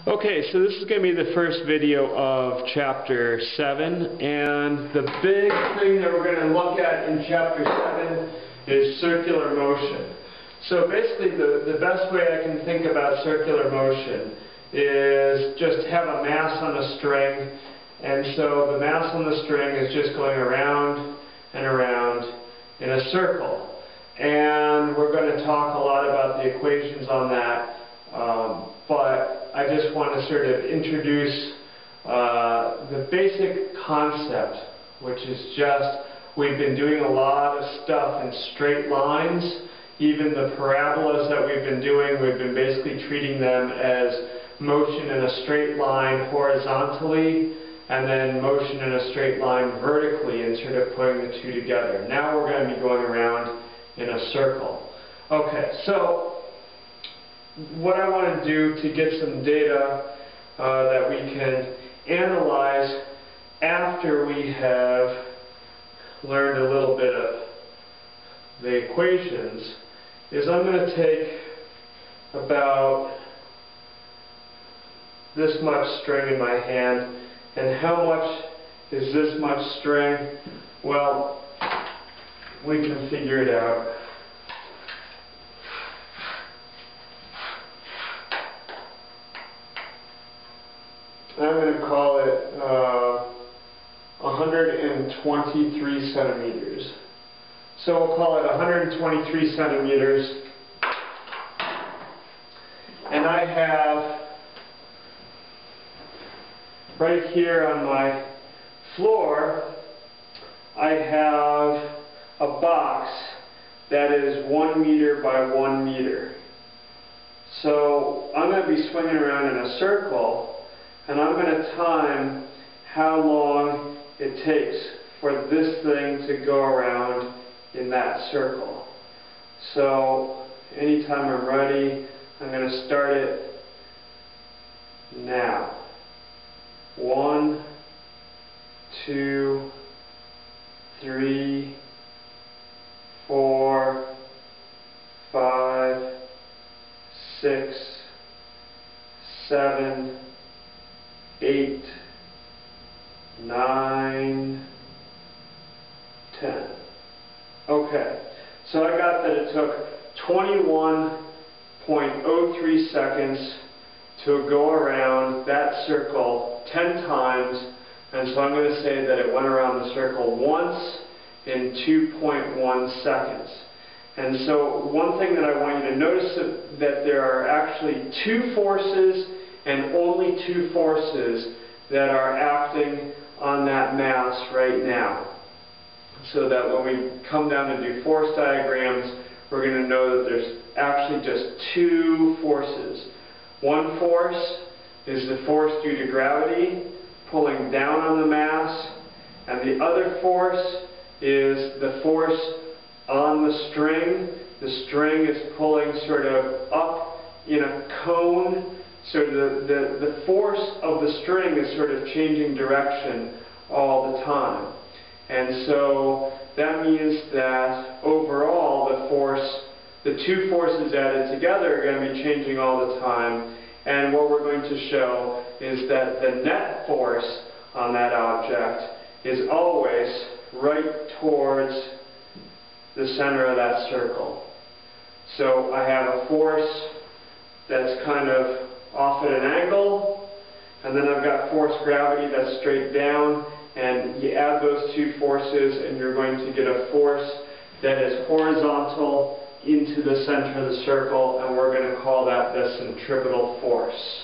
Okay, so this is going to be the first video of Chapter 7, and the big thing that we're going to look at in Chapter 7 is circular motion. So basically the best way I can think about circular motion is just have a mass on a string, and so the mass on the string is just going around and around in a circle. And we're going to talk a lot about the equations on that. But I just want to sort of introduce the basic concept, which is just we've been doing a lot of stuff in straight lines. Even the parabolas that we've been doing, we've been basically treating them as motion in a straight line horizontally, and then motion in a straight line vertically, and sort of putting the two together. Now we're going to be going around in a circle. Okay, so what I want to do to get some data that we can analyze after we have learned a little bit of the equations is I'm going to take about this much string in my hand, and how much is this much string? Well, we can figure it out. I'm going to call it 123 centimeters. So we'll call it 123 centimeters. And I have right here on my floor, I have a box that is 1 meter by 1 meter. So I'm going to be swinging around in a circle, and I'm going to time how long it takes for this thing to go around in that circle. So anytime I'm ready, I'm going to start it now. 1, 2, 3, 4, 5, 6, 7, 8, 9, 10. Okay, so I got that it took 21.03 seconds to go around that circle 10 times, and so I'm going to say that it went around the circle once in 2.1 seconds. And so one thing that I want you to notice is that there are actually two forces and only two forces that are acting on that mass right now. So that when we come down to do force diagrams, we're going to know that there's actually just two forces. One force is the force due to gravity pulling down on the mass, and the other force is the force on the string. The string is pulling sort of up in a cone, so the force of the string is sort of changing direction all the time. And so that means that overall the two forces added together are going to be changing all the time. And what we're going to show is that the net force on that object is always right towards the center of that circle. So I have a force that's kind of off at an angle, and then I've got force gravity that's straight down, and you add those two forces and you're going to get a force that is horizontal into the center of the circle, and we're going to call that the centripetal force.